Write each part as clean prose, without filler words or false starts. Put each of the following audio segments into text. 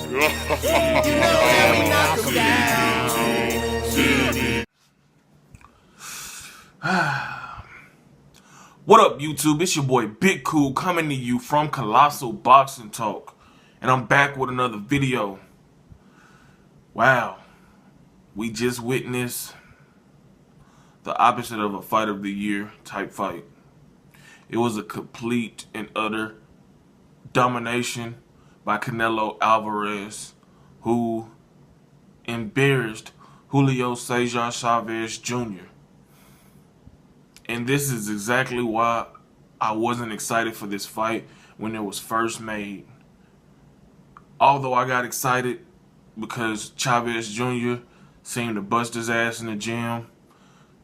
What up, YouTube? It's your boy Big Cool coming to you from Colossal Boxing Talk, and I'm back with another video. Wow, we just witnessed the opposite of a fight of the year type fight. It was a complete and utter domination by Canelo Alvarez, who embarrassed Julio Chavez Jr. And this is exactly why I wasn't excited for this fight when it was first made. Although I got excited because Chavez Jr. seemed to bust his ass in the gym,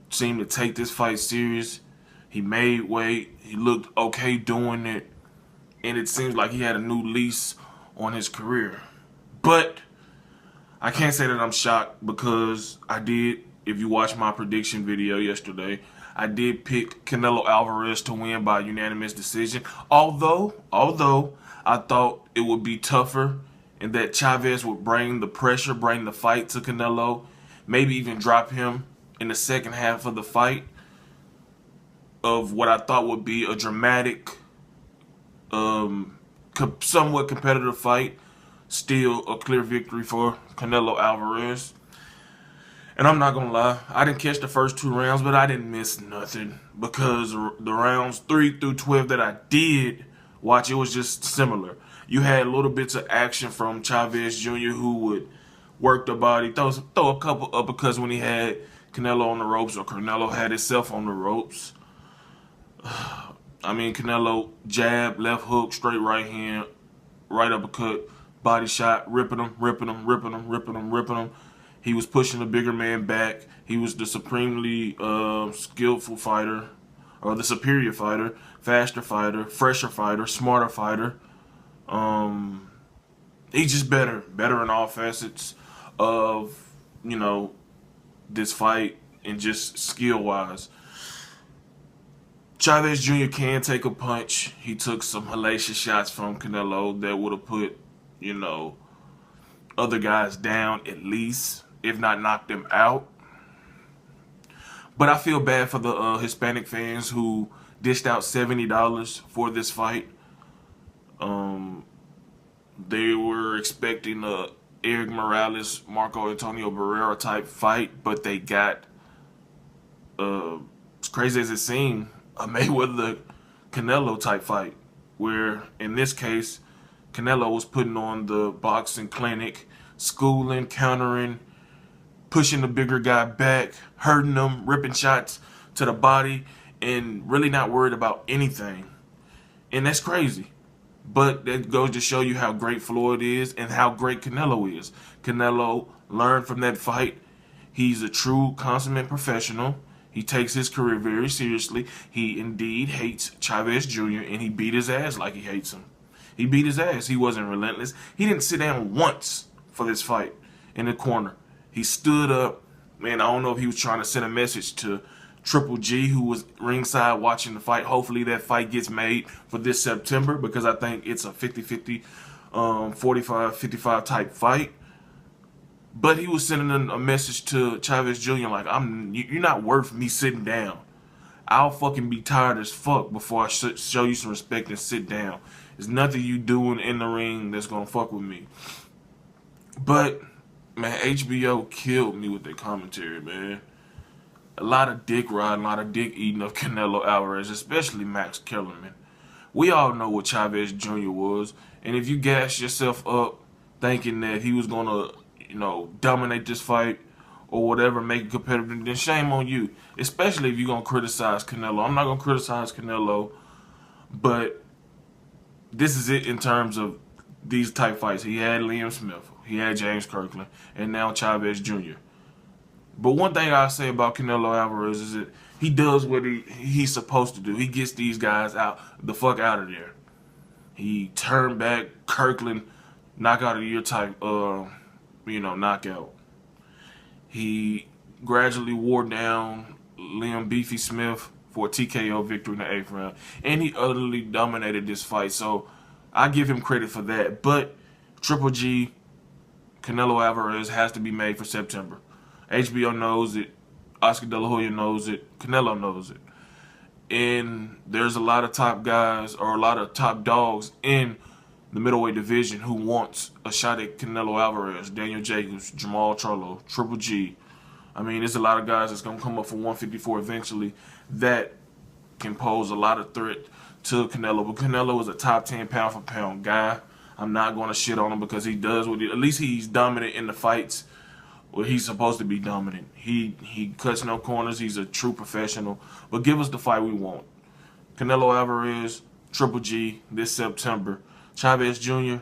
seemed to take this fight serious. He made weight. He looked okay doing it. And it seems like he had a new lease on his career. But I can't say that I'm shocked because I did, if you watched my prediction video yesterday, I did pick Canelo Alvarez to win by unanimous decision. Although I thought it would be tougher and that Chavez would bring the pressure, bring the fight to Canelo, maybe even drop him in the second half of the fight of what I thought would be a dramatic, somewhat competitive fight. Still a clear victory for Canelo Alvarez. And I'm not going to lie, I didn't catch the first 2 rounds, but I didn't miss nothing because the rounds 3 through 12 that I did watch, it was just similar. You had little bits of action from Chavez Jr. who would work the body, throw a couple uppercuts when he had Canelo on the ropes or Canelo had himself on the ropes. I mean, Canelo jab, left hook, straight right hand, right uppercut, body shot, ripping him. He was pushing the bigger man back. He was the supremely skillful fighter, or the superior fighter, faster fighter, fresher fighter, smarter fighter. He's just better in all facets of, you know, this fight and just skill-wise. Chavez Jr. can take a punch. He took some hellacious shots from Canelo that would have put, you know, other guys down at least, if not knocked them out. But I feel bad for the Hispanic fans who dished out $70 for this fight. They were expecting a Eric Morales, Marco Antonio Barrera type fight, but they got, as crazy as it seemed, a Mayweather Canelo type fight, where in this case Canelo was putting on the boxing clinic, schooling, countering, pushing the bigger guy back, hurting him, ripping shots to the body, and really not worried about anything. And that's crazy. But that goes to show you how great Floyd is and how great Canelo is. Canelo learned from that fight. He's a true consummate professional. He takes his career very seriously. He indeed hates Chavez Jr. and he beat his ass like he hates him. He beat his ass. He wasn't relentless. He didn't sit down once for this fight in the corner. He stood up. Man, I don't know if he was trying to send a message to Triple G, who was ringside watching the fight. Hopefully that fight gets made for this September because I think it's a 50-50, 45-55 type fight. But he was sending a message to Chavez Jr. like, you're not worth me sitting down. I'll fucking be tired as fuck before I show you some respect and sit down. There's nothing you doing in the ring that's gonna fuck with me. But, man, HBO killed me with their commentary, man. A lot of dick riding, a lot of dick eating of Canelo Alvarez, especially Max Kellerman. We all know what Chavez Jr. was. And if you gas yourself up thinking that he was gonna, you know, dominate this fight or whatever, make it competitive, then shame on you. Especially if you're going to criticize Canelo. I'm not going to criticize Canelo, but this is it in terms of these type fights. He had Liam Smith, he had James Kirkland, and now Chavez Jr. But one thing I say about Canelo Alvarez is that he does what he's supposed to do. He gets these guys the fuck out of there. He turned back Kirkland, knockout of the year type, knockout. He gradually wore down Liam Beefy Smith for a TKO victory in the 8th round. And he utterly dominated this fight. So I give him credit for that. But Triple G Canelo Alvarez has to be made for September. HBO knows it. Oscar De La Hoya knows it. Canelo knows it. And there's a lot of top guys or a lot of top dogs in the middleweight division who wants a shot at Canelo Alvarez, Daniel Jacobs, Jamal Charlo, Triple G. I mean, there's a lot of guys that's going to come up for 154 eventually that can pose a lot of threat to Canelo. But Canelo is a top 10 pound for pound guy. I'm not going to shit on him because he does what at least he's dominant in the fights where he's supposed to be dominant. He cuts no corners. He's a true professional. But give us the fight we want. Canelo Alvarez, Triple G this September. Chavez Jr.,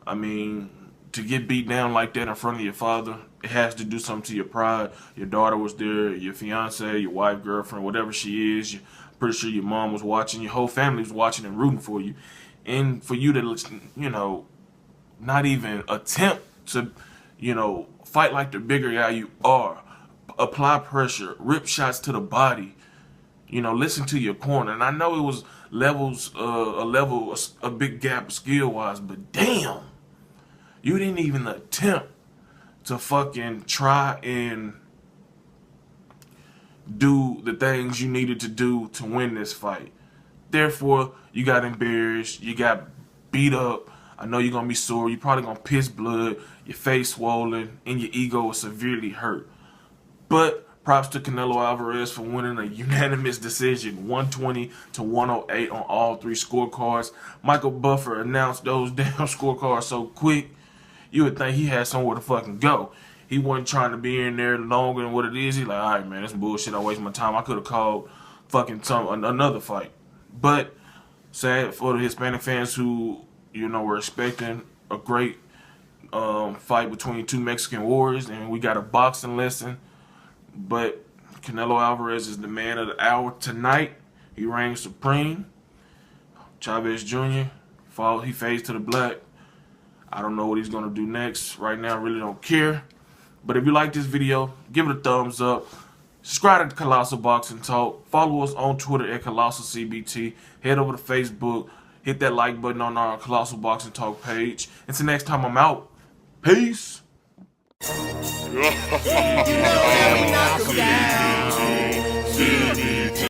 I mean, to get beat down like that in front of your father, it has to do something to your pride. Your daughter was there, your fiance, your wife, girlfriend, whatever she is. You're pretty sure your mom was watching. Your whole family was watching and rooting for you. And for you to, you know, not even attempt to, you know, fight like the bigger guy you are. Apply pressure, rip shots to the body. You know, listen to your corner. And I know it was a big gap skill-wise, but damn, you didn't even attempt to fucking try and do the things you needed to do to win this fight. Therefore, you got embarrassed, you got beat up. I know you're going to be sore, you're probably going to piss blood, your face swollen, and your ego is severely hurt. But props to Canelo Alvarez for winning a unanimous decision, 120 to 108 on all three scorecards. Michael Buffer announced those damn scorecards so quick, you would think he had somewhere to fucking go. He wasn't trying to be in there longer than what it is. He's like, all right, man, that's bullshit. I wasted my time. I could have called fucking another fight. But sad for the Hispanic fans who, you know, were expecting a great fight between two Mexican warriors, and we got a boxing lesson. But Canelo Alvarez is the man of the hour tonight. He reigns supreme. Chavez Jr. he fades to the black. I don't know what he's going to do next. Right now, I really don't care. But if you like this video, give it a thumbs up. Subscribe to Colossal Boxing Talk. Follow us on Twitter at Colossal CBT. Head over to Facebook. Hit that like button on our Colossal Boxing Talk page. Until next time, I'm out. Peace. You know how we knock 'em down.